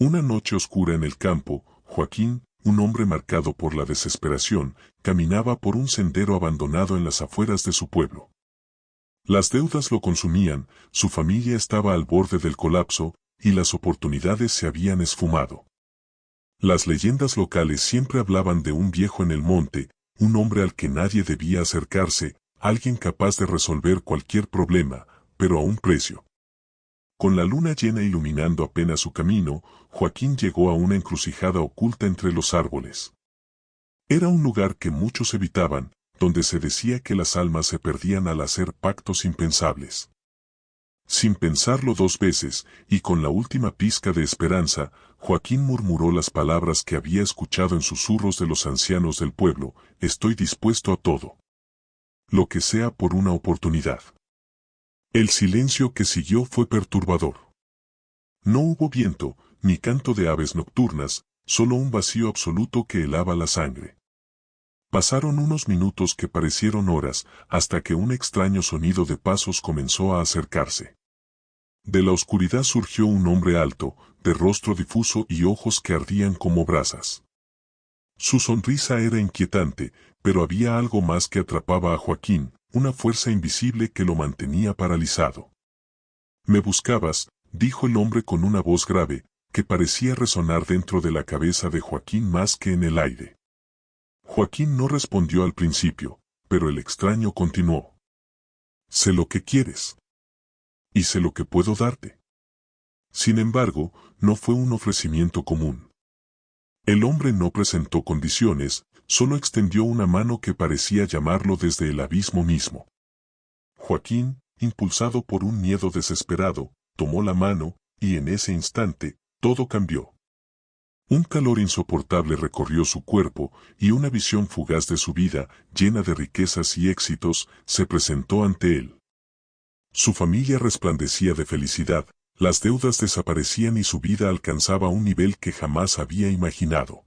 Una noche oscura en el campo, Joaquín, un hombre marcado por la desesperación, caminaba por un sendero abandonado en las afueras de su pueblo. Las deudas lo consumían, su familia estaba al borde del colapso, y las oportunidades se habían esfumado. Las leyendas locales siempre hablaban de un viejo en el monte, un hombre al que nadie debía acercarse, alguien capaz de resolver cualquier problema, pero a un precio. Con la luna llena iluminando apenas su camino, Joaquín llegó a una encrucijada oculta entre los árboles. Era un lugar que muchos evitaban, donde se decía que las almas se perdían al hacer pactos impensables. Sin pensarlo dos veces, y con la última pizca de esperanza, Joaquín murmuró las palabras que había escuchado en susurros de los ancianos del pueblo: estoy dispuesto a todo. Lo que sea por una oportunidad. El silencio que siguió fue perturbador. No hubo viento, ni canto de aves nocturnas, solo un vacío absoluto que helaba la sangre. Pasaron unos minutos que parecieron horas, hasta que un extraño sonido de pasos comenzó a acercarse. De la oscuridad surgió un hombre alto, de rostro difuso y ojos que ardían como brasas. Su sonrisa era inquietante, pero había algo más que atrapaba a Joaquín, una fuerza invisible que lo mantenía paralizado. «Me buscabas», dijo el hombre con una voz grave, que parecía resonar dentro de la cabeza de Joaquín más que en el aire. Joaquín no respondió al principio, pero el extraño continuó. «Sé lo que quieres. Y sé lo que puedo darte». Sin embargo, no fue un ofrecimiento común. El hombre no presentó condiciones, solo extendió una mano que parecía llamarlo desde el abismo mismo. Joaquín, impulsado por un miedo desesperado, tomó la mano, y en ese instante, todo cambió. Un calor insoportable recorrió su cuerpo, y una visión fugaz de su vida, llena de riquezas y éxitos, se presentó ante él. Su familia resplandecía de felicidad, las deudas desaparecían y su vida alcanzaba un nivel que jamás había imaginado.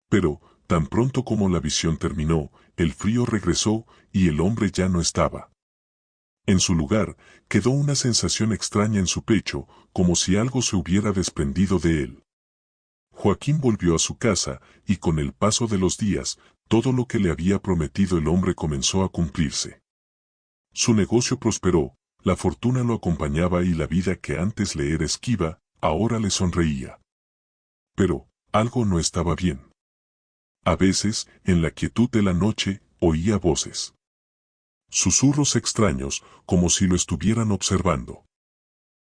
Pero, tan pronto como la visión terminó, el frío regresó, y el hombre ya no estaba. En su lugar, quedó una sensación extraña en su pecho, como si algo se hubiera desprendido de él. Joaquín volvió a su casa, y con el paso de los días, todo lo que le había prometido el hombre comenzó a cumplirse. Su negocio prosperó, la fortuna lo acompañaba y la vida que antes le era esquiva, ahora le sonreía. Pero, algo no estaba bien. A veces, en la quietud de la noche, oía voces. Susurros extraños, como si lo estuvieran observando.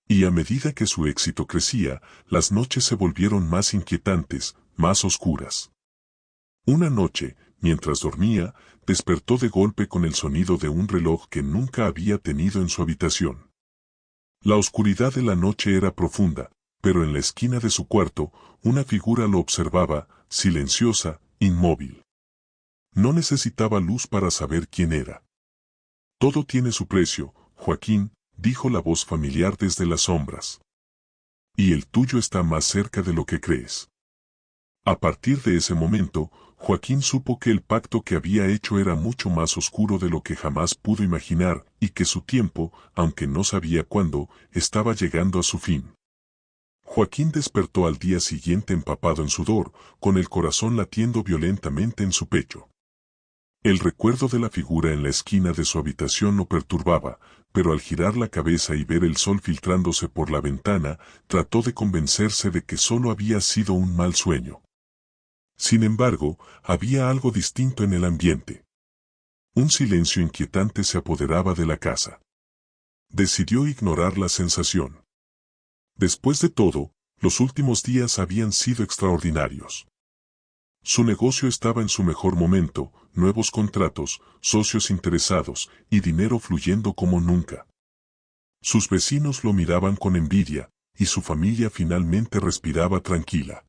Y a medida que su éxito crecía, las noches se volvieron más inquietantes, más oscuras. Una noche, mientras dormía, despertó de golpe con el sonido de un reloj que nunca había tenido en su habitación. La oscuridad de la noche era profunda, pero en la esquina de su cuarto, una figura lo observaba, silenciosa, inmóvil. No necesitaba luz para saber quién era. «Todo tiene su precio, Joaquín», dijo la voz familiar desde las sombras. «Y el tuyo está más cerca de lo que crees». A partir de ese momento, Joaquín supo que el pacto que había hecho era mucho más oscuro de lo que jamás pudo imaginar, y que su tiempo, aunque no sabía cuándo, estaba llegando a su fin. Joaquín despertó al día siguiente empapado en sudor, con el corazón latiendo violentamente en su pecho. El recuerdo de la figura en la esquina de su habitación lo perturbaba, pero al girar la cabeza y ver el sol filtrándose por la ventana, trató de convencerse de que solo había sido un mal sueño. Sin embargo, había algo distinto en el ambiente. Un silencio inquietante se apoderaba de la casa. Decidió ignorar la sensación. Después de todo, los últimos días habían sido extraordinarios. Su negocio estaba en su mejor momento, nuevos contratos, socios interesados, y dinero fluyendo como nunca. Sus vecinos lo miraban con envidia, y su familia finalmente respiraba tranquila.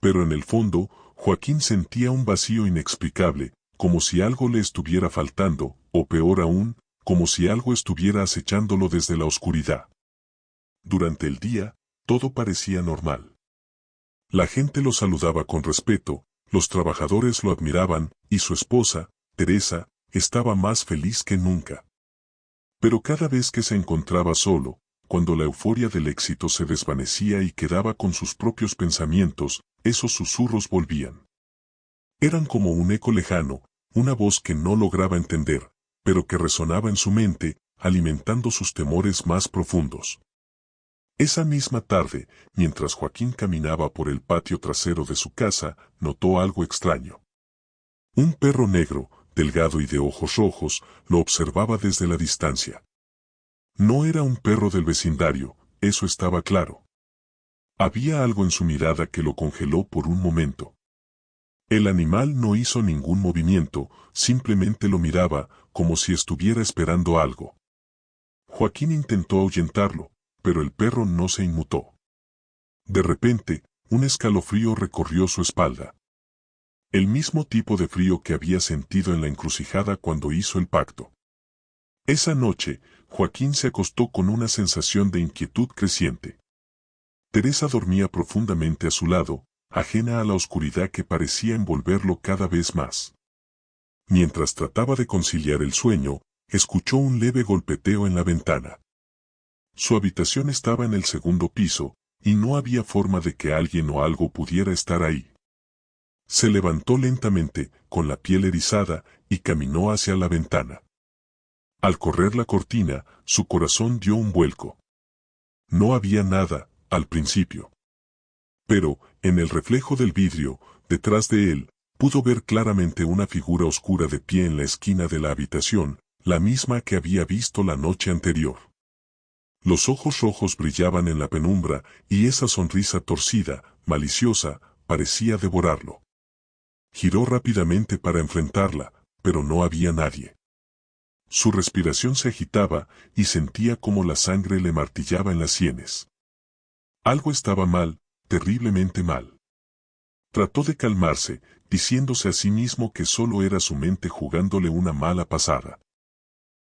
Pero en el fondo, Joaquín sentía un vacío inexplicable, como si algo le estuviera faltando, o peor aún, como si algo estuviera acechándolo desde la oscuridad. Durante el día, todo parecía normal. La gente lo saludaba con respeto, los trabajadores lo admiraban, y su esposa, Teresa, estaba más feliz que nunca. Pero cada vez que se encontraba solo, cuando la euforia del éxito se desvanecía y quedaba con sus propios pensamientos, esos susurros volvían. Eran como un eco lejano, una voz que no lograba entender, pero que resonaba en su mente, alimentando sus temores más profundos. Esa misma tarde, mientras Joaquín caminaba por el patio trasero de su casa, notó algo extraño. Un perro negro, delgado y de ojos rojos, lo observaba desde la distancia. No era un perro del vecindario, eso estaba claro. Había algo en su mirada que lo congeló por un momento. El animal no hizo ningún movimiento, simplemente lo miraba, como si estuviera esperando algo. Joaquín intentó ahuyentarlo, pero el perro no se inmutó. De repente, un escalofrío recorrió su espalda. El mismo tipo de frío que había sentido en la encrucijada cuando hizo el pacto. Esa noche, Joaquín se acostó con una sensación de inquietud creciente. Teresa dormía profundamente a su lado, ajena a la oscuridad que parecía envolverlo cada vez más. Mientras trataba de conciliar el sueño, escuchó un leve golpeteo en la ventana. Su habitación estaba en el segundo piso, y no había forma de que alguien o algo pudiera estar ahí. Se levantó lentamente, con la piel erizada, y caminó hacia la ventana. Al correr la cortina, su corazón dio un vuelco. No había nada, al principio. Pero, en el reflejo del vidrio, detrás de él, pudo ver claramente una figura oscura de pie en la esquina de la habitación, la misma que había visto la noche anterior. Los ojos rojos brillaban en la penumbra, y esa sonrisa torcida, maliciosa, parecía devorarlo. Giró rápidamente para enfrentarla, pero no había nadie. Su respiración se agitaba, y sentía como la sangre le martillaba en las sienes. Algo estaba mal, terriblemente mal. Trató de calmarse, diciéndose a sí mismo que solo era su mente jugándole una mala pasada.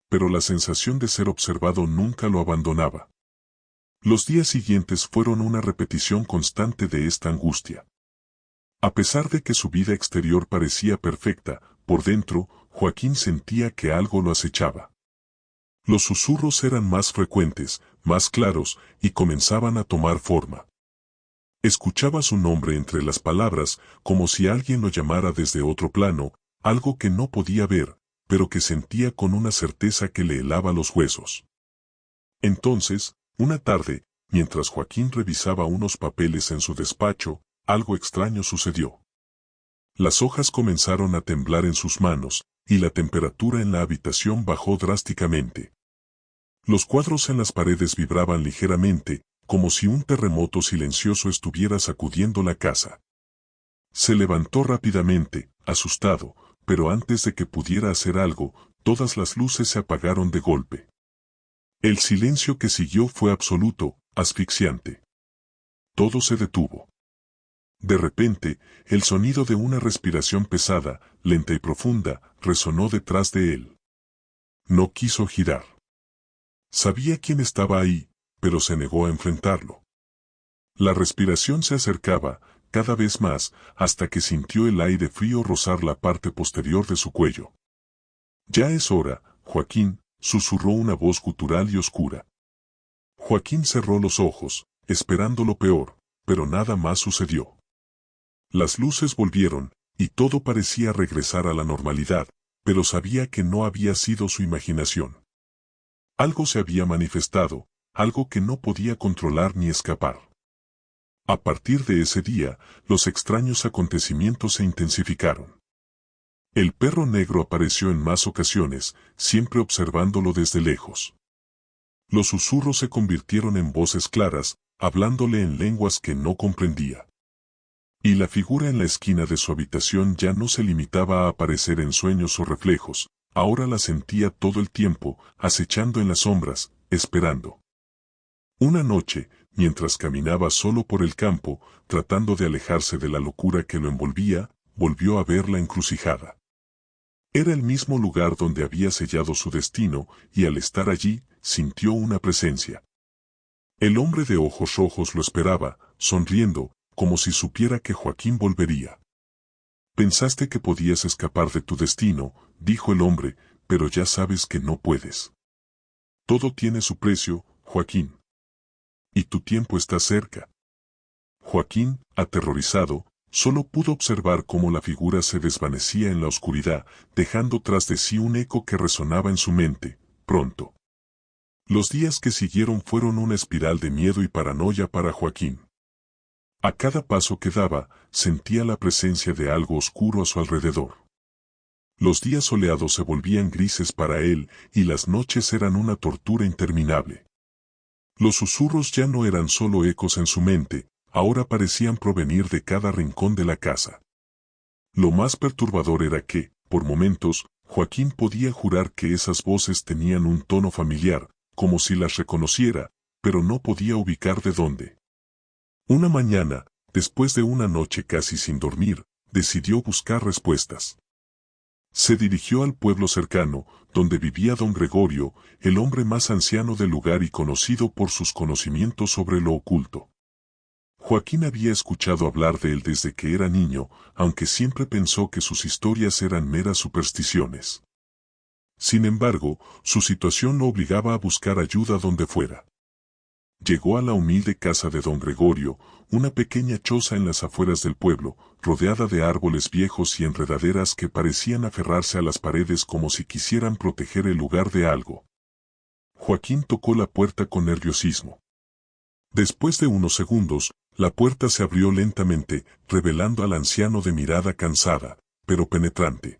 Pero la sensación de ser observado nunca lo abandonaba. Los días siguientes fueron una repetición constante de esta angustia. A pesar de que su vida exterior parecía perfecta, por dentro, Joaquín sentía que algo lo acechaba. Los susurros eran más frecuentes, más claros, y comenzaban a tomar forma. Escuchaba su nombre entre las palabras, como si alguien lo llamara desde otro plano, algo que no podía ver, pero que sentía con una certeza que le helaba los huesos. Entonces, una tarde, mientras Joaquín revisaba unos papeles en su despacho, algo extraño sucedió. Las hojas comenzaron a temblar en sus manos, y la temperatura en la habitación bajó drásticamente. Los cuadros en las paredes vibraban ligeramente, como si un terremoto silencioso estuviera sacudiendo la casa. Se levantó rápidamente, asustado, pero antes de que pudiera hacer algo, todas las luces se apagaron de golpe. El silencio que siguió fue absoluto, asfixiante. Todo se detuvo. De repente, el sonido de una respiración pesada, lenta y profunda, resonó detrás de él. No quiso girar. Sabía quién estaba ahí, pero se negó a enfrentarlo. La respiración se acercaba, cada vez más, hasta que sintió el aire frío rozar la parte posterior de su cuello. «Ya es hora, Joaquín», susurró una voz gutural y oscura. Joaquín cerró los ojos, esperando lo peor, pero nada más sucedió. Las luces volvieron, y todo parecía regresar a la normalidad, pero sabía que no había sido su imaginación. Algo se había manifestado, algo que no podía controlar ni escapar. A partir de ese día, los extraños acontecimientos se intensificaron. El perro negro apareció en más ocasiones, siempre observándolo desde lejos. Los susurros se convirtieron en voces claras, hablándole en lenguas que no comprendía. Y la figura en la esquina de su habitación ya no se limitaba a aparecer en sueños o reflejos, ahora la sentía todo el tiempo, acechando en las sombras, esperando. Una noche, mientras caminaba solo por el campo, tratando de alejarse de la locura que lo envolvía, volvió a ver la encrucijada. Era el mismo lugar donde había sellado su destino, y al estar allí, sintió una presencia. El hombre de ojos rojos lo esperaba, sonriendo, como si supiera que Joaquín volvería. «Pensaste que podías escapar de tu destino», dijo el hombre, «pero ya sabes que no puedes. Todo tiene su precio, Joaquín». y tu tiempo está cerca. Joaquín, aterrorizado, solo pudo observar cómo la figura se desvanecía en la oscuridad, dejando tras de sí un eco que resonaba en su mente, pronto. Los días que siguieron fueron una espiral de miedo y paranoia para Joaquín. A cada paso que daba, sentía la presencia de algo oscuro a su alrededor. Los días soleados se volvían grises para él, y las noches eran una tortura interminable. Los susurros ya no eran solo ecos en su mente, ahora parecían provenir de cada rincón de la casa. Lo más perturbador era que, por momentos, Joaquín podía jurar que esas voces tenían un tono familiar, como si las reconociera, pero no podía ubicar de dónde. Una mañana, después de una noche casi sin dormir, decidió buscar respuestas. Se dirigió al pueblo cercano, donde vivía don Gregorio, el hombre más anciano del lugar y conocido por sus conocimientos sobre lo oculto. Joaquín había escuchado hablar de él desde que era niño, aunque siempre pensó que sus historias eran meras supersticiones. Sin embargo, su situación lo obligaba a buscar ayuda donde fuera. Llegó a la humilde casa de don Gregorio, una pequeña choza en las afueras del pueblo, rodeada de árboles viejos y enredaderas que parecían aferrarse a las paredes como si quisieran proteger el lugar de algo. Joaquín tocó la puerta con nerviosismo. Después de unos segundos, la puerta se abrió lentamente, revelando al anciano de mirada cansada, pero penetrante.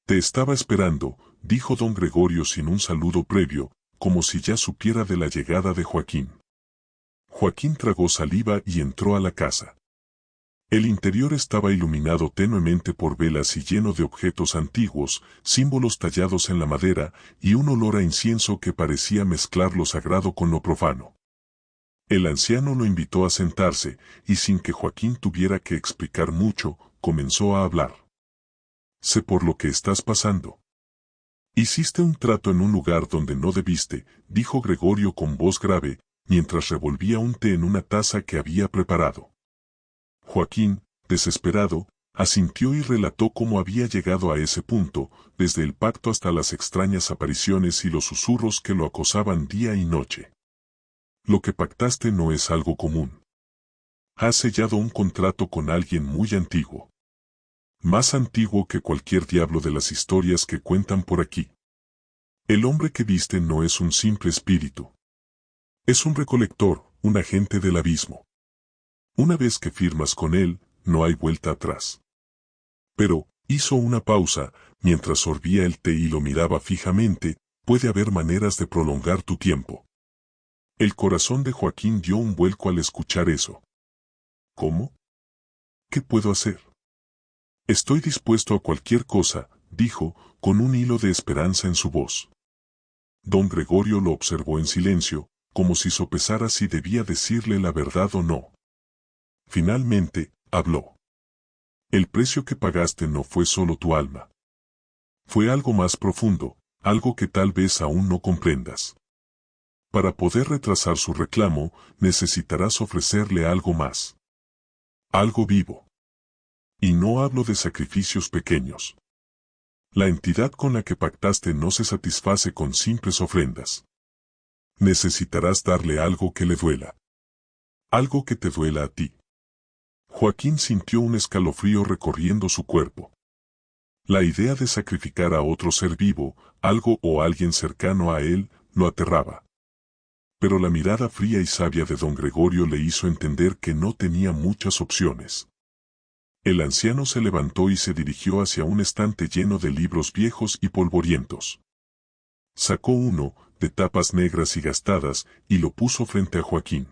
«Te estaba esperando», dijo don Gregorio sin un saludo previo, como si ya supiera de la llegada de Joaquín. Joaquín tragó saliva y entró a la casa. El interior estaba iluminado tenuemente por velas y lleno de objetos antiguos, símbolos tallados en la madera, y un olor a incienso que parecía mezclar lo sagrado con lo profano. El anciano lo invitó a sentarse, y sin que Joaquín tuviera que explicar mucho, comenzó a hablar. «Sé por lo que estás pasando. Hiciste un trato en un lugar donde no debiste», dijo Gregorio con voz grave, mientras revolvía un té en una taza que había preparado. Joaquín, desesperado, asintió y relató cómo había llegado a ese punto, desde el pacto hasta las extrañas apariciones y los susurros que lo acosaban día y noche. «Lo que pactaste no es algo común. Has sellado un contrato con alguien muy antiguo. Más antiguo que cualquier diablo de las historias que cuentan por aquí. El hombre que viste no es un simple espíritu. Es un recolector, un agente del abismo. Una vez que firmas con él, no hay vuelta atrás». Pero, hizo una pausa, mientras sorbía el té y lo miraba fijamente, «puede haber maneras de prolongar tu tiempo». El corazón de Joaquín dio un vuelco al escuchar eso. «¿Cómo? ¿Qué puedo hacer?» «Estoy dispuesto a cualquier cosa», dijo, con un hilo de esperanza en su voz. Don Gregorio lo observó en silencio, como si sopesara si debía decirle la verdad o no. Finalmente, habló. «El precio que pagaste no fue solo tu alma. Fue algo más profundo, algo que tal vez aún no comprendas. Para poder retrasar su reclamo, necesitarás ofrecerle algo más. Algo vivo. Y no hablo de sacrificios pequeños. La entidad con la que pactaste no se satisface con simples ofrendas. Necesitarás darle algo que le duela. Algo que te duela a ti». Joaquín sintió un escalofrío recorriendo su cuerpo. La idea de sacrificar a otro ser vivo, algo o alguien cercano a él, lo aterraba. Pero la mirada fría y sabia de don Gregorio le hizo entender que no tenía muchas opciones. El anciano se levantó y se dirigió hacia un estante lleno de libros viejos y polvorientos. Sacó uno, de tapas negras y gastadas, y lo puso frente a Joaquín.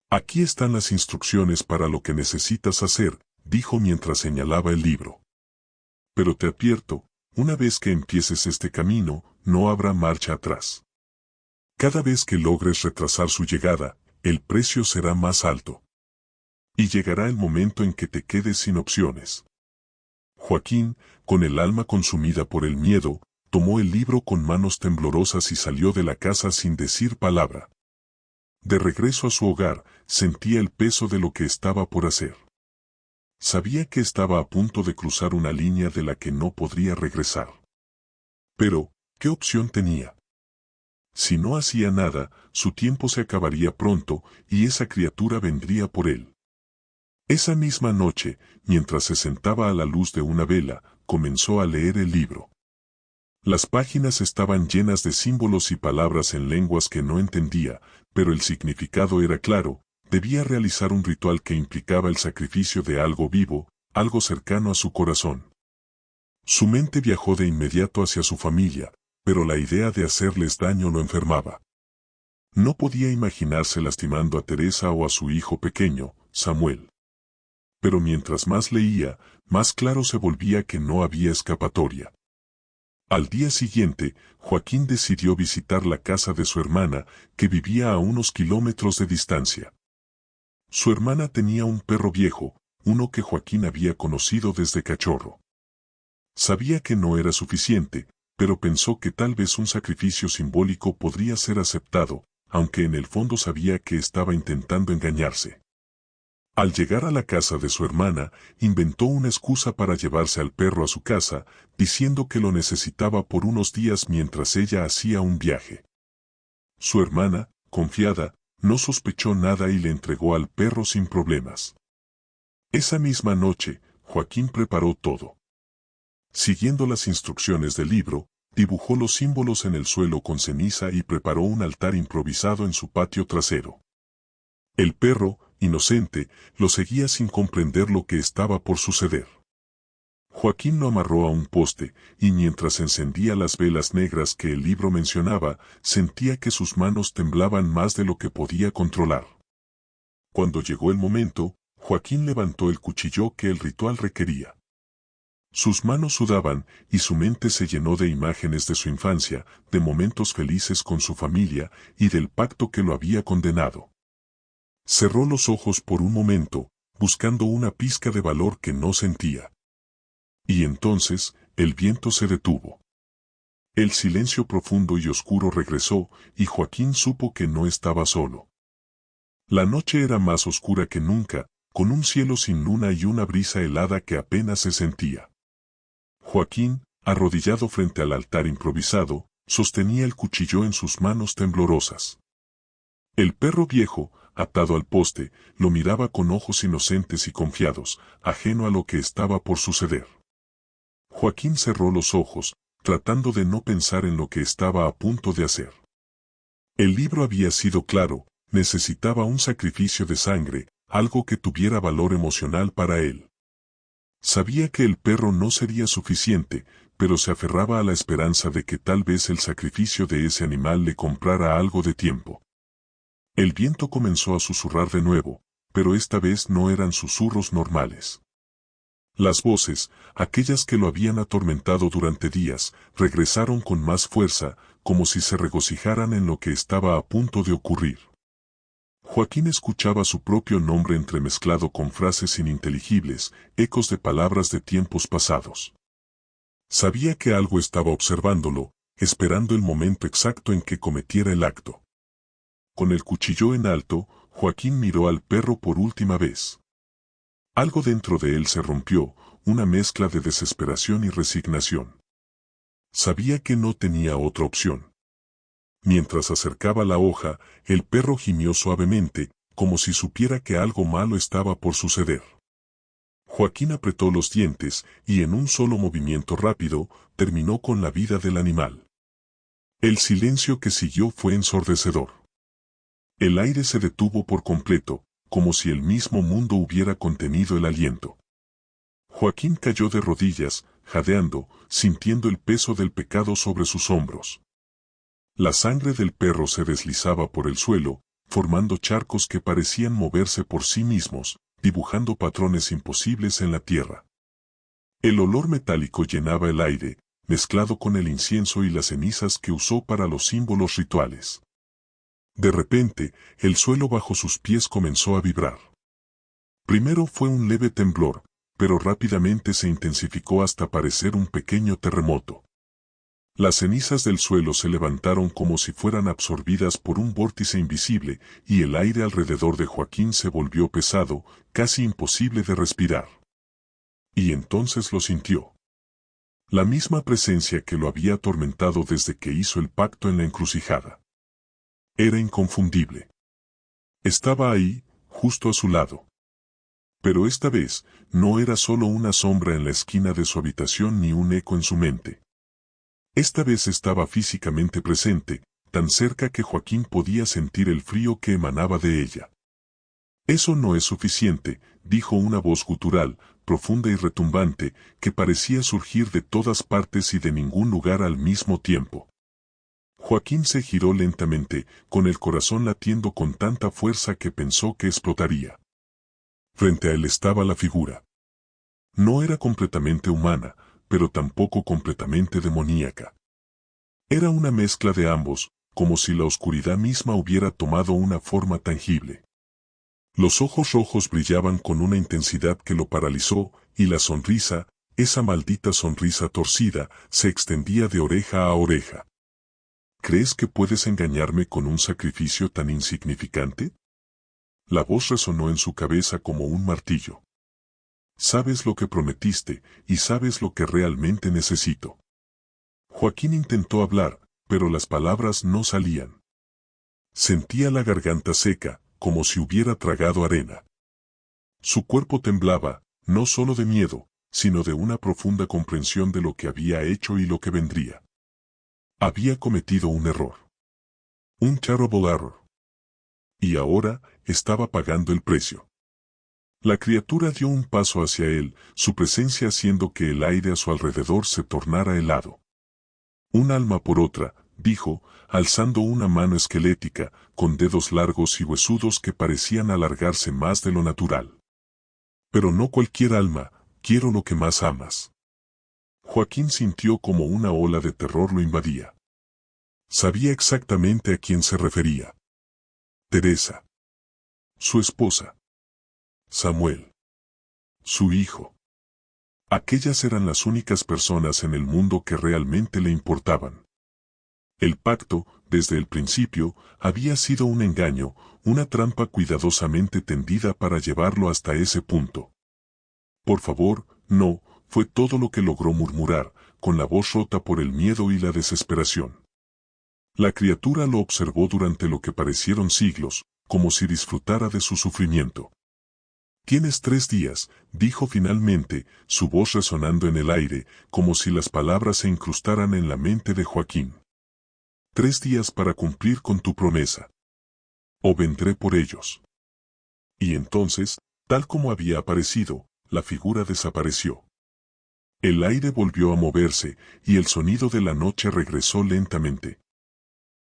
«Aquí están las instrucciones para lo que necesitas hacer», dijo mientras señalaba el libro. «Pero te advierto, una vez que empieces este camino, no habrá marcha atrás. Cada vez que logres retrasar su llegada, el precio será más alto. Y llegará el momento en que te quedes sin opciones». Joaquín, con el alma consumida por el miedo, tomó el libro con manos temblorosas y salió de la casa sin decir palabra. De regreso a su hogar, sentía el peso de lo que estaba por hacer. Sabía que estaba a punto de cruzar una línea de la que no podría regresar. Pero, ¿qué opción tenía? Si no hacía nada, su tiempo se acabaría pronto y esa criatura vendría por él. Esa misma noche, mientras se sentaba a la luz de una vela, comenzó a leer el libro. Las páginas estaban llenas de símbolos y palabras en lenguas que no entendía, pero el significado era claro: debía realizar un ritual que implicaba el sacrificio de algo vivo, algo cercano a su corazón. Su mente viajó de inmediato hacia su familia, pero la idea de hacerles daño lo enfermaba. No podía imaginarse lastimando a Teresa o a su hijo pequeño, Samuel. Pero mientras más leía, más claro se volvía que no había escapatoria. Al día siguiente, Joaquín decidió visitar la casa de su hermana, que vivía a unos kilómetros de distancia. Su hermana tenía un perro viejo, uno que Joaquín había conocido desde cachorro. Sabía que no era suficiente, pero pensó que tal vez un sacrificio simbólico podría ser aceptado, aunque en el fondo sabía que estaba intentando engañarse. Al llegar a la casa de su hermana, inventó una excusa para llevarse al perro a su casa, diciendo que lo necesitaba por unos días mientras ella hacía un viaje. Su hermana, confiada, no sospechó nada y le entregó al perro sin problemas. Esa misma noche, Joaquín preparó todo. Siguiendo las instrucciones del libro, dibujó los símbolos en el suelo con ceniza y preparó un altar improvisado en su patio trasero. El perro, inocente, lo seguía sin comprender lo que estaba por suceder. Joaquín lo amarró a un poste, y mientras encendía las velas negras que el libro mencionaba, sentía que sus manos temblaban más de lo que podía controlar. Cuando llegó el momento, Joaquín levantó el cuchillo que el ritual requería. Sus manos sudaban, y su mente se llenó de imágenes de su infancia, de momentos felices con su familia, y del pacto que lo había condenado. Cerró los ojos por un momento, buscando una pizca de valor que no sentía. Y entonces, el viento se detuvo. El silencio profundo y oscuro regresó, y Joaquín supo que no estaba solo. La noche era más oscura que nunca, con un cielo sin luna y una brisa helada que apenas se sentía. Joaquín, arrodillado frente al altar improvisado, sostenía el cuchillo en sus manos temblorosas. El perro viejo, atado al poste, lo miraba con ojos inocentes y confiados, ajeno a lo que estaba por suceder. Joaquín cerró los ojos, tratando de no pensar en lo que estaba a punto de hacer. El libro había sido claro: necesitaba un sacrificio de sangre, algo que tuviera valor emocional para él. Sabía que el perro no sería suficiente, pero se aferraba a la esperanza de que tal vez el sacrificio de ese animal le comprara algo de tiempo. El viento comenzó a susurrar de nuevo, pero esta vez no eran susurros normales. Las voces, aquellas que lo habían atormentado durante días, regresaron con más fuerza, como si se regocijaran en lo que estaba a punto de ocurrir. Joaquín escuchaba su propio nombre entremezclado con frases ininteligibles, ecos de palabras de tiempos pasados. Sabía que algo estaba observándolo, esperando el momento exacto en que cometiera el acto. Con el cuchillo en alto, Joaquín miró al perro por última vez. Algo dentro de él se rompió, una mezcla de desesperación y resignación. Sabía que no tenía otra opción. Mientras acercaba la hoja, el perro gimió suavemente, como si supiera que algo malo estaba por suceder. Joaquín apretó los dientes, y en un solo movimiento rápido, terminó con la vida del animal. El silencio que siguió fue ensordecedor. El aire se detuvo por completo, como si el mismo mundo hubiera contenido el aliento. Joaquín cayó de rodillas, jadeando, sintiendo el peso del pecado sobre sus hombros. La sangre del perro se deslizaba por el suelo, formando charcos que parecían moverse por sí mismos, dibujando patrones imposibles en la tierra. El olor metálico llenaba el aire, mezclado con el incienso y las cenizas que usó para los símbolos rituales. De repente, el suelo bajo sus pies comenzó a vibrar. Primero fue un leve temblor, pero rápidamente se intensificó hasta parecer un pequeño terremoto. Las cenizas del suelo se levantaron como si fueran absorbidas por un vórtice invisible, y el aire alrededor de Joaquín se volvió pesado, casi imposible de respirar. Y entonces lo sintió. La misma presencia que lo había atormentado desde que hizo el pacto en la encrucijada. Era inconfundible. Estaba ahí, justo a su lado. Pero esta vez, no era solo una sombra en la esquina de su habitación ni un eco en su mente. Esta vez estaba físicamente presente, tan cerca que Joaquín podía sentir el frío que emanaba de ella. Eso no es suficiente, dijo una voz gutural, profunda y retumbante, que parecía surgir de todas partes y de ningún lugar al mismo tiempo. Joaquín se giró lentamente, con el corazón latiendo con tanta fuerza que pensó que explotaría. Frente a él estaba la figura. No era completamente humana, pero tampoco completamente demoníaca. Era una mezcla de ambos, como si la oscuridad misma hubiera tomado una forma tangible. Los ojos rojos brillaban con una intensidad que lo paralizó, y la sonrisa, esa maldita sonrisa torcida, se extendía de oreja a oreja. ¿Crees que puedes engañarme con un sacrificio tan insignificante? La voz resonó en su cabeza como un martillo. Sabes lo que prometiste, y sabes lo que realmente necesito. Joaquín intentó hablar, pero las palabras no salían. Sentía la garganta seca, como si hubiera tragado arena. Su cuerpo temblaba, no solo de miedo, sino de una profunda comprensión de lo que había hecho y lo que vendría. Había cometido un error. Un terrible error. Y ahora, estaba pagando el precio. La criatura dio un paso hacia él, su presencia haciendo que el aire a su alrededor se tornara helado. Un alma por otra, dijo, alzando una mano esquelética, con dedos largos y huesudos que parecían alargarse más de lo natural. Pero no cualquier alma, quiero lo que más amas. Joaquín sintió como una ola de terror lo invadía. Sabía exactamente a quién se refería. Teresa. Su esposa. Samuel. Su hijo. Aquellas eran las únicas personas en el mundo que realmente le importaban. El pacto, desde el principio, había sido un engaño, una trampa cuidadosamente tendida para llevarlo hasta ese punto. Por favor, no, fue todo lo que logró murmurar, con la voz rota por el miedo y la desesperación. La criatura lo observó durante lo que parecieron siglos, como si disfrutara de su sufrimiento. Tienes 3 días, dijo finalmente, su voz resonando en el aire, como si las palabras se incrustaran en la mente de Joaquín. 3 días para cumplir con tu promesa. O vendré por ellos. Y entonces, tal como había aparecido, la figura desapareció. El aire volvió a moverse, y el sonido de la noche regresó lentamente.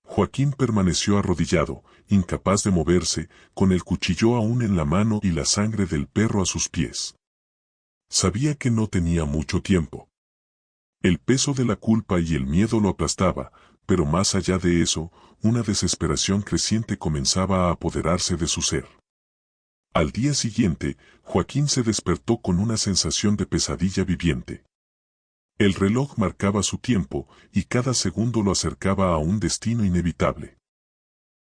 Joaquín permaneció arrodillado, incapaz de moverse, con el cuchillo aún en la mano y la sangre del perro a sus pies. Sabía que no tenía mucho tiempo. El peso de la culpa y el miedo lo aplastaba, pero más allá de eso, una desesperación creciente comenzaba a apoderarse de su ser. Al día siguiente, Joaquín se despertó con una sensación de pesadilla viviente. El reloj marcaba su tiempo, y cada segundo lo acercaba a un destino inevitable.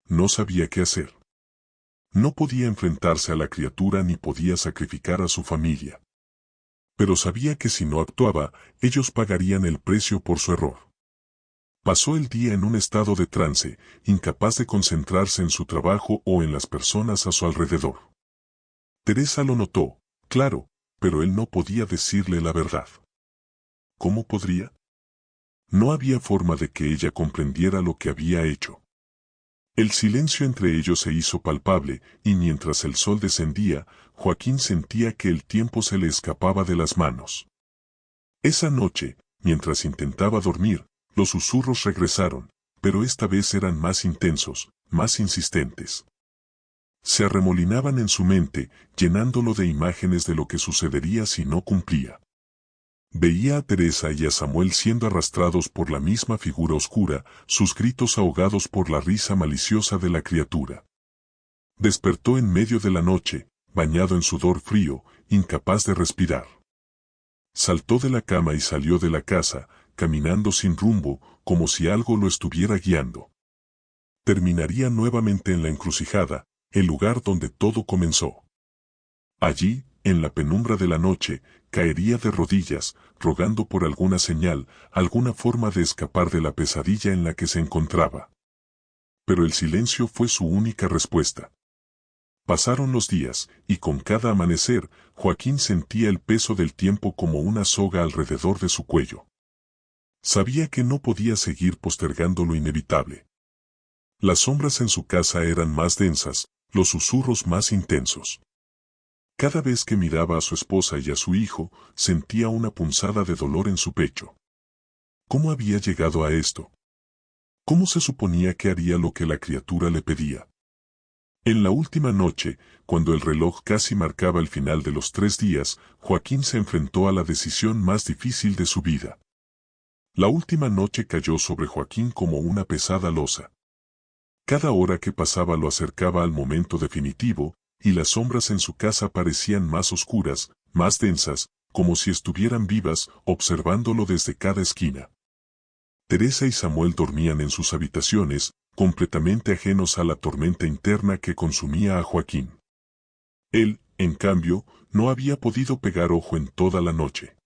No sabía qué hacer. No podía enfrentarse a la criatura ni podía sacrificar a su familia. Pero sabía que si no actuaba, ellos pagarían el precio por su error. Pasó el día en un estado de trance, incapaz de concentrarse en su trabajo o en las personas a su alrededor. Teresa lo notó, claro, pero él no podía decirle la verdad. ¿Cómo podría? No había forma de que ella comprendiera lo que había hecho. El silencio entre ellos se hizo palpable, y mientras el sol descendía, Joaquín sentía que el tiempo se le escapaba de las manos. Esa noche, mientras intentaba dormir, los susurros regresaron, pero esta vez eran más intensos, más insistentes. Se arremolinaban en su mente, llenándolo de imágenes de lo que sucedería si no cumplía. Veía a Teresa y a Samuel siendo arrastrados por la misma figura oscura, sus gritos ahogados por la risa maliciosa de la criatura. Despertó en medio de la noche, bañado en sudor frío, incapaz de respirar. Saltó de la cama y salió de la casa, caminando sin rumbo, como si algo lo estuviera guiando. Terminaría nuevamente en la encrucijada, el lugar donde todo comenzó. Allí, en la penumbra de la noche, caería de rodillas, rogando por alguna señal, alguna forma de escapar de la pesadilla en la que se encontraba. Pero el silencio fue su única respuesta. Pasaron los días, y con cada amanecer, Joaquín sentía el peso del tiempo como una soga alrededor de su cuello. Sabía que no podía seguir postergando lo inevitable. Las sombras en su casa eran más densas, los susurros más intensos. Cada vez que miraba a su esposa y a su hijo, sentía una punzada de dolor en su pecho. ¿Cómo había llegado a esto? ¿Cómo se suponía que haría lo que la criatura le pedía? En la última noche, cuando el reloj casi marcaba el final de los 3 días, Joaquín se enfrentó a la decisión más difícil de su vida. La última noche cayó sobre Joaquín como una pesada losa. Cada hora que pasaba lo acercaba al momento definitivo, y las sombras en su casa parecían más oscuras, más densas, como si estuvieran vivas, observándolo desde cada esquina. Teresa y Samuel dormían en sus habitaciones, completamente ajenos a la tormenta interna que consumía a Joaquín. Él, en cambio, no había podido pegar ojo en toda la noche.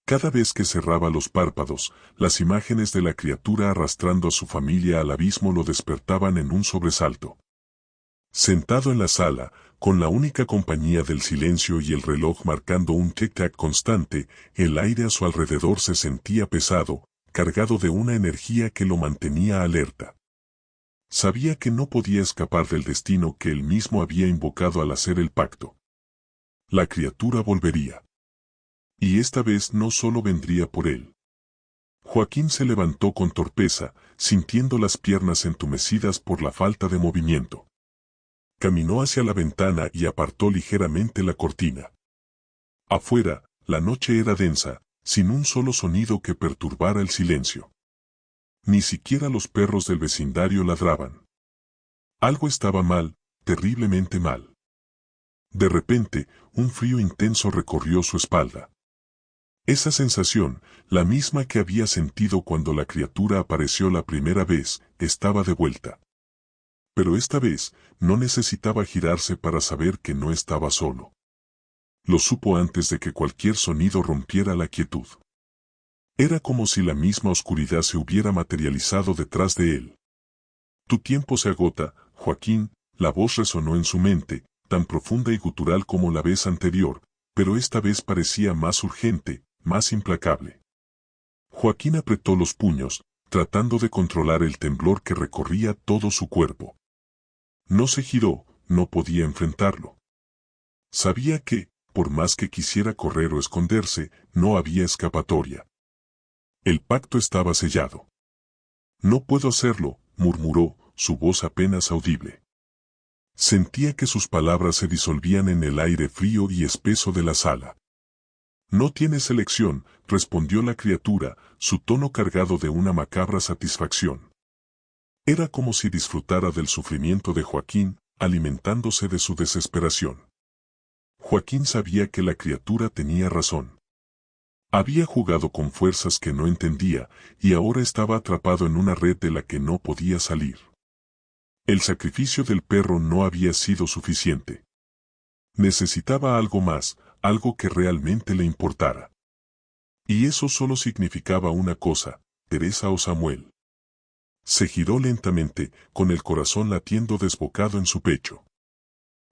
Cada vez que cerraba los párpados, las imágenes de la criatura arrastrando a su familia al abismo lo despertaban en un sobresalto. Sentado en la sala, con la única compañía del silencio y el reloj marcando un tic-tac constante, el aire a su alrededor se sentía pesado, cargado de una energía que lo mantenía alerta. Sabía que no podía escapar del destino que él mismo había invocado al hacer el pacto. La criatura volvería. Y esta vez no solo vendría por él. Joaquín se levantó con torpeza, sintiendo las piernas entumecidas por la falta de movimiento. Caminó hacia la ventana y apartó ligeramente la cortina. Afuera, la noche era densa, sin un solo sonido que perturbara el silencio. Ni siquiera los perros del vecindario ladraban. Algo estaba mal, terriblemente mal. De repente, un frío intenso recorrió su espalda. Esa sensación, la misma que había sentido cuando la criatura apareció la primera vez, estaba de vuelta. Pero esta vez, no necesitaba girarse para saber que no estaba solo. Lo supo antes de que cualquier sonido rompiera la quietud. Era como si la misma oscuridad se hubiera materializado detrás de él. Tu tiempo se agota, Joaquín, la voz resonó en su mente, tan profunda y gutural como la vez anterior, pero esta vez parecía más urgente, más implacable. Joaquín apretó los puños, tratando de controlar el temblor que recorría todo su cuerpo. No se giró, no podía enfrentarlo. Sabía que, por más que quisiera correr o esconderse, no había escapatoria. El pacto estaba sellado. No puedo hacerlo, murmuró, su voz apenas audible. Sentía que sus palabras se disolvían en el aire frío y espeso de la sala. No tienes elección, respondió la criatura, su tono cargado de una macabra satisfacción. Era como si disfrutara del sufrimiento de Joaquín, alimentándose de su desesperación. Joaquín sabía que la criatura tenía razón. Había jugado con fuerzas que no entendía, y ahora estaba atrapado en una red de la que no podía salir. El sacrificio del perro no había sido suficiente. Necesitaba algo más, algo que realmente le importara. Y eso solo significaba una cosa, Teresa o Samuel. Se giró lentamente, con el corazón latiendo desbocado en su pecho.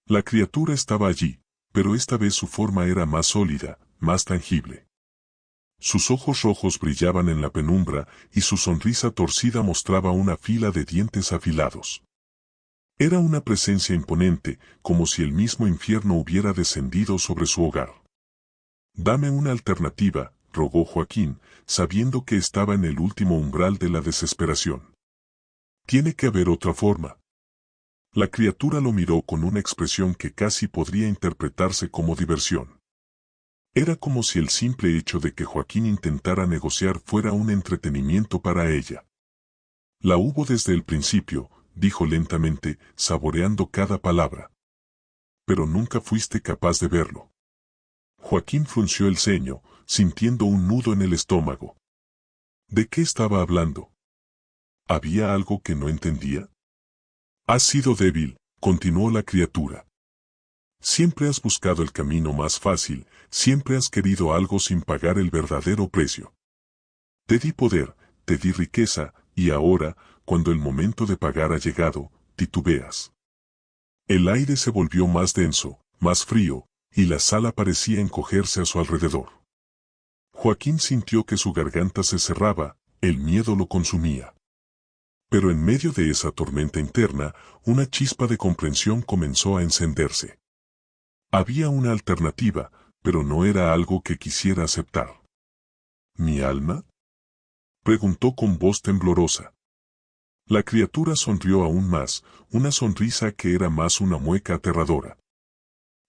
La criatura estaba allí, pero esta vez su forma era más sólida, más tangible. Sus ojos rojos brillaban en la penumbra y su sonrisa torcida mostraba una fila de dientes afilados. Era una presencia imponente, como si el mismo infierno hubiera descendido sobre su hogar. Dame una alternativa, rogó Joaquín, sabiendo que estaba en el último umbral de la desesperación. Tiene que haber otra forma. La criatura lo miró con una expresión que casi podría interpretarse como diversión. Era como si el simple hecho de que Joaquín intentara negociar fuera un entretenimiento para ella. La hubo desde el principio, dijo lentamente, saboreando cada palabra. Pero nunca fuiste capaz de verlo. Joaquín frunció el ceño, sintiendo un nudo en el estómago. ¿De qué estaba hablando? ¿Había algo que no entendía? Has sido débil, continuó la criatura. Siempre has buscado el camino más fácil, siempre has querido algo sin pagar el verdadero precio. Te di poder, te di riqueza, y ahora, cuando el momento de pagar ha llegado, titubeas. El aire se volvió más denso, más frío, y la sala parecía encogerse a su alrededor. Joaquín sintió que su garganta se cerraba, el miedo lo consumía. Pero en medio de esa tormenta interna, una chispa de comprensión comenzó a encenderse. Había una alternativa, pero no era algo que quisiera aceptar. ¿Mi alma?, preguntó con voz temblorosa. La criatura sonrió aún más, una sonrisa que era más una mueca aterradora.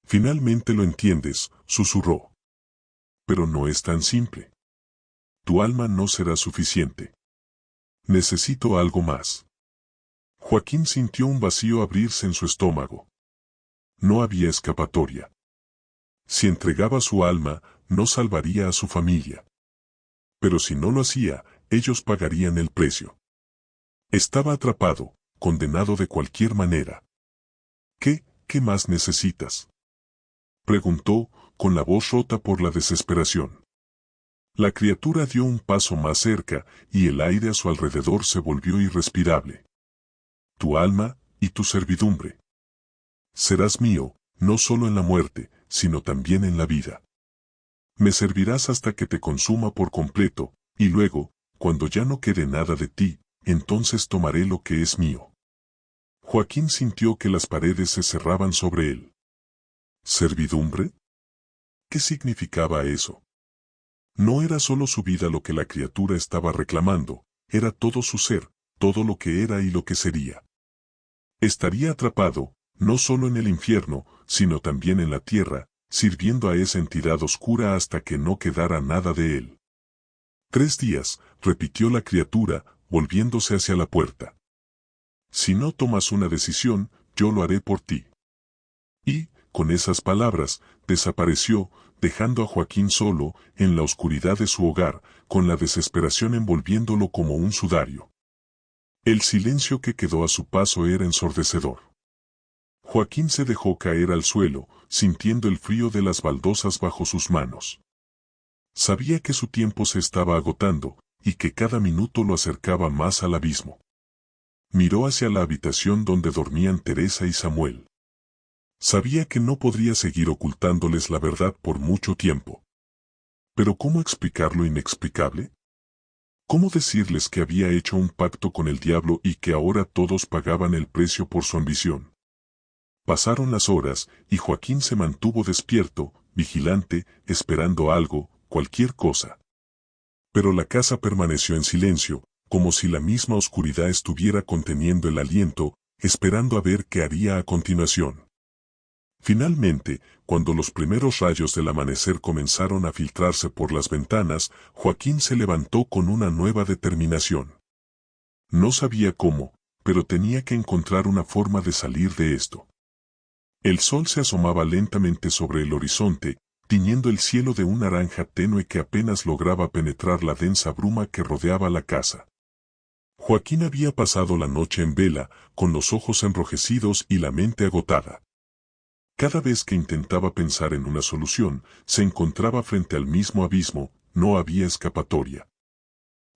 Finalmente lo entiendes, susurró. Pero no es tan simple. Tu alma no será suficiente. Necesito algo más. Joaquín sintió un vacío abrirse en su estómago. No había escapatoria. Si entregaba su alma, no salvaría a su familia. Pero si no lo hacía, ellos pagarían el precio. Estaba atrapado, condenado de cualquier manera. ¿Qué más necesitas?, preguntó, con la voz rota por la desesperación. La criatura dio un paso más cerca, y el aire a su alrededor se volvió irrespirable. Tu alma, y tu servidumbre. Serás mío, no solo en la muerte, sino también en la vida. Me servirás hasta que te consuma por completo, y luego, cuando ya no quede nada de ti, entonces tomaré lo que es mío. Joaquín sintió que las paredes se cerraban sobre él. ¿Servidumbre? ¿Qué significaba eso? No era solo su vida lo que la criatura estaba reclamando, era todo su ser, todo lo que era y lo que sería. Estaría atrapado, no solo en el infierno, sino también en la tierra, sirviendo a esa entidad oscura hasta que no quedara nada de él. 3 días, repitió la criatura, volviéndose hacia la puerta. Si no tomas una decisión, yo lo haré por ti. Y, con esas palabras, desapareció, dejando a Joaquín solo, en la oscuridad de su hogar, con la desesperación envolviéndolo como un sudario. El silencio que quedó a su paso era ensordecedor. Joaquín se dejó caer al suelo, sintiendo el frío de las baldosas bajo sus manos. Sabía que su tiempo se estaba agotando, y que cada minuto lo acercaba más al abismo. Miró hacia la habitación donde dormían Teresa y Samuel. Sabía que no podría seguir ocultándoles la verdad por mucho tiempo. Pero ¿cómo explicar lo inexplicable? ¿Cómo decirles que había hecho un pacto con el diablo y que ahora todos pagaban el precio por su ambición? Pasaron las horas, y Joaquín se mantuvo despierto, vigilante, esperando algo, cualquier cosa. Pero la casa permaneció en silencio, como si la misma oscuridad estuviera conteniendo el aliento, esperando a ver qué haría a continuación. Finalmente, cuando los primeros rayos del amanecer comenzaron a filtrarse por las ventanas, Joaquín se levantó con una nueva determinación. No sabía cómo, pero tenía que encontrar una forma de salir de esto. El sol se asomaba lentamente sobre el horizonte, tiñendo el cielo de un naranja tenue que apenas lograba penetrar la densa bruma que rodeaba la casa. Joaquín había pasado la noche en vela, con los ojos enrojecidos y la mente agotada. Cada vez que intentaba pensar en una solución, se encontraba frente al mismo abismo, no había escapatoria.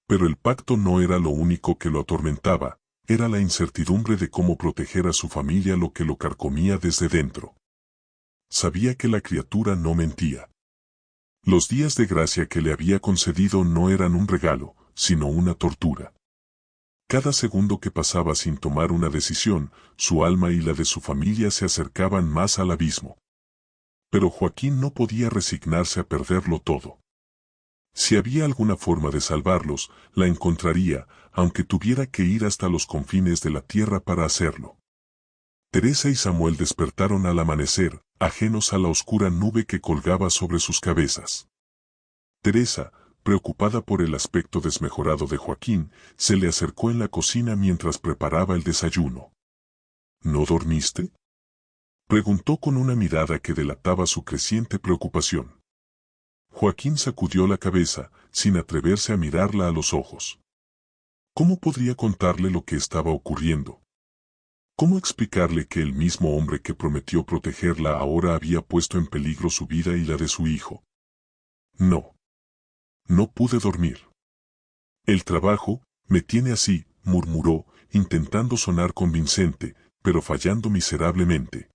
Pero el pacto no era lo único que lo atormentaba, era la incertidumbre de cómo proteger a su familia lo que lo carcomía desde dentro. Sabía que la criatura no mentía. Los días de gracia que le había concedido no eran un regalo, sino una tortura. Cada segundo que pasaba sin tomar una decisión, su alma y la de su familia se acercaban más al abismo. Pero Joaquín no podía resignarse a perderlo todo. Si había alguna forma de salvarlos, la encontraría, aunque tuviera que ir hasta los confines de la tierra para hacerlo. Teresa y Samuel despertaron al amanecer, ajenos a la oscura nube que colgaba sobre sus cabezas. Teresa, preocupada por el aspecto desmejorado de Joaquín, se le acercó en la cocina mientras preparaba el desayuno. ¿No dormiste?, preguntó con una mirada que delataba su creciente preocupación. Joaquín sacudió la cabeza, sin atreverse a mirarla a los ojos. ¿Cómo podría contarle lo que estaba ocurriendo? ¿Cómo explicarle que el mismo hombre que prometió protegerla ahora había puesto en peligro su vida y la de su hijo? No pude dormir. El trabajo me tiene así, murmuró, intentando sonar convincente, pero fallando miserablemente.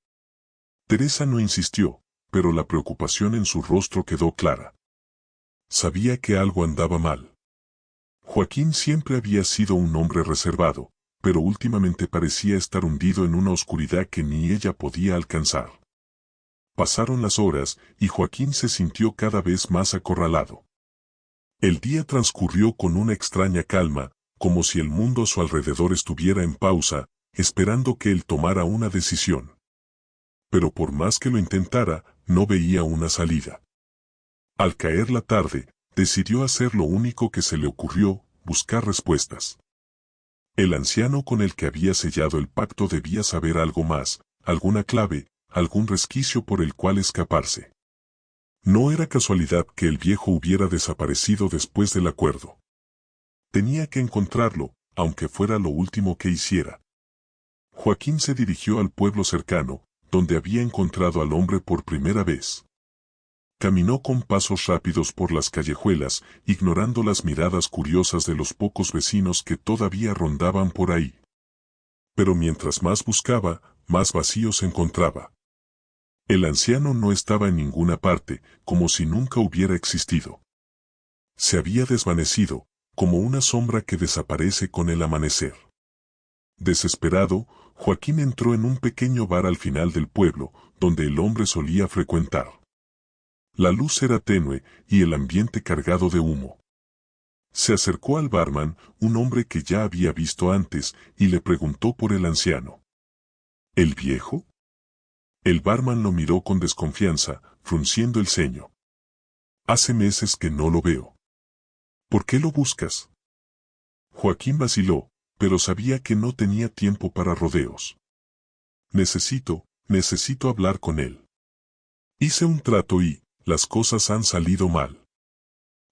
Teresa no insistió, pero la preocupación en su rostro quedó clara. Sabía que algo andaba mal. Joaquín siempre había sido un hombre reservado, pero últimamente parecía estar hundido en una oscuridad que ni ella podía alcanzar. Pasaron las horas y Joaquín se sintió cada vez más acorralado. El día transcurrió con una extraña calma, como si el mundo a su alrededor estuviera en pausa, esperando que él tomara una decisión. Pero por más que lo intentara, no veía una salida. Al caer la tarde, decidió hacer lo único que se le ocurrió, buscar respuestas. El anciano con el que había sellado el pacto debía saber algo más, alguna clave, algún resquicio por el cual escaparse. No era casualidad que el viejo hubiera desaparecido después del acuerdo. Tenía que encontrarlo, aunque fuera lo último que hiciera. Joaquín se dirigió al pueblo cercano, donde había encontrado al hombre por primera vez. Caminó con pasos rápidos por las callejuelas, ignorando las miradas curiosas de los pocos vecinos que todavía rondaban por ahí. Pero mientras más buscaba, más vacío se encontraba. El anciano no estaba en ninguna parte, como si nunca hubiera existido. Se había desvanecido, como una sombra que desaparece con el amanecer. Desesperado, Joaquín entró en un pequeño bar al final del pueblo, donde el hombre solía frecuentar. La luz era tenue y el ambiente cargado de humo. Se acercó al barman, un hombre que ya había visto antes, y le preguntó por el anciano. ¿El viejo? El barman lo miró con desconfianza, frunciendo el ceño. Hace meses que no lo veo. ¿Por qué lo buscas? Joaquín vaciló, pero sabía que no tenía tiempo para rodeos. Necesito hablar con él. Hice un trato y las cosas han salido mal.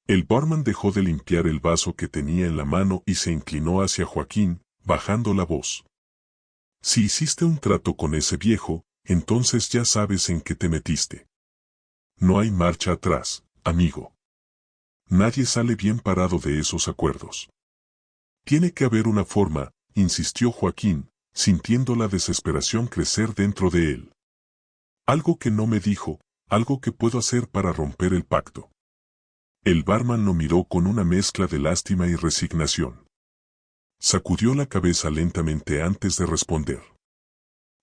El barman dejó de limpiar el vaso que tenía en la mano y se inclinó hacia Joaquín, bajando la voz. Si hiciste un trato con ese viejo, entonces ya sabes en qué te metiste. No hay marcha atrás, amigo. Nadie sale bien parado de esos acuerdos. Tiene que haber una forma, insistió Joaquín, sintiendo la desesperación crecer dentro de él. Algo que no me dijo, algo que puedo hacer para romper el pacto. El barman lo miró con una mezcla de lástima y resignación. Sacudió la cabeza lentamente antes de responder.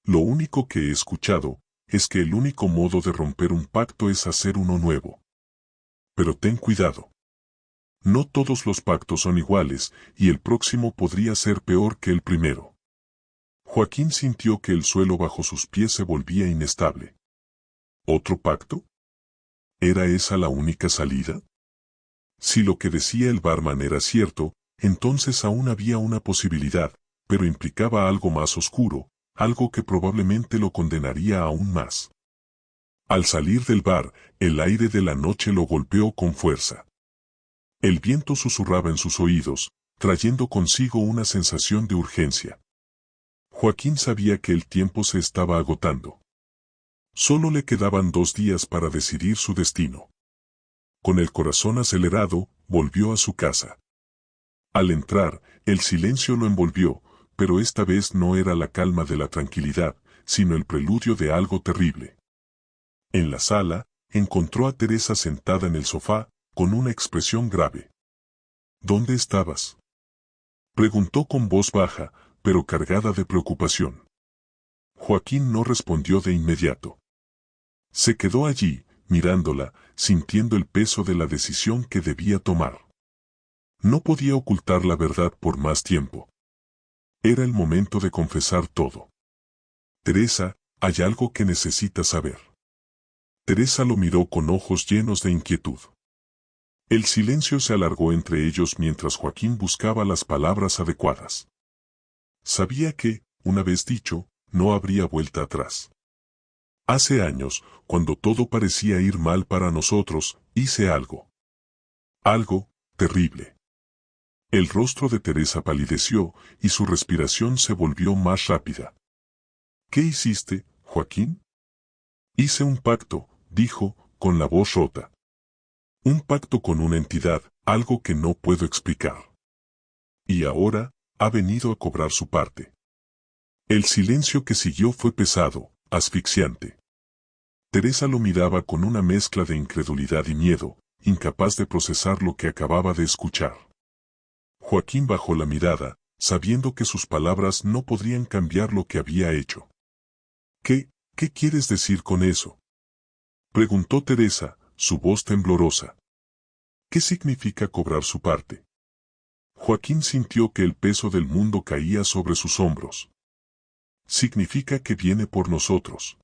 Lo único que he escuchado es que el único modo de romper un pacto es hacer uno nuevo. Pero ten cuidado. No todos los pactos son iguales, y el próximo podría ser peor que el primero. Joaquín sintió que el suelo bajo sus pies se volvía inestable. ¿Otro pacto? ¿Era esa la única salida? Si lo que decía el barman era cierto, entonces aún había una posibilidad, pero implicaba algo más oscuro, algo que probablemente lo condenaría aún más. Al salir del bar, el aire de la noche lo golpeó con fuerza. El viento susurraba en sus oídos, trayendo consigo una sensación de urgencia. Joaquín sabía que el tiempo se estaba agotando. Solo le quedaban 2 días para decidir su destino. Con el corazón acelerado, volvió a su casa. Al entrar, el silencio lo envolvió, pero esta vez no era la calma de la tranquilidad, sino el preludio de algo terrible. En la sala, encontró a Teresa sentada en el sofá, con una expresión grave. ¿Dónde estabas?, preguntó con voz baja, pero cargada de preocupación. Joaquín no respondió de inmediato. Se quedó allí, mirándola, sintiendo el peso de la decisión que debía tomar. No podía ocultar la verdad por más tiempo. Era el momento de confesar todo. Teresa, hay algo que necesitas saber. Teresa lo miró con ojos llenos de inquietud. El silencio se alargó entre ellos mientras Joaquín buscaba las palabras adecuadas. Sabía que, una vez dicho, no habría vuelta atrás. Hace años, cuando todo parecía ir mal para nosotros, hice algo. Algo terrible. El rostro de Teresa palideció y su respiración se volvió más rápida. ¿Qué hiciste, Joaquín? Hice un pacto, dijo, con la voz rota. Un pacto con una entidad, algo que no puedo explicar. Y ahora Ha venido a cobrar su parte. El silencio que siguió fue pesado, asfixiante. Teresa lo miraba con una mezcla de incredulidad y miedo, incapaz de procesar lo que acababa de escuchar. Joaquín bajó la mirada, sabiendo que sus palabras no podrían cambiar lo que había hecho. ¿Qué quieres decir con eso?, preguntó Teresa, su voz temblorosa. ¿Qué significa cobrar su parte? Joaquín sintió que el peso del mundo caía sobre sus hombros. Significa que viene por nosotros.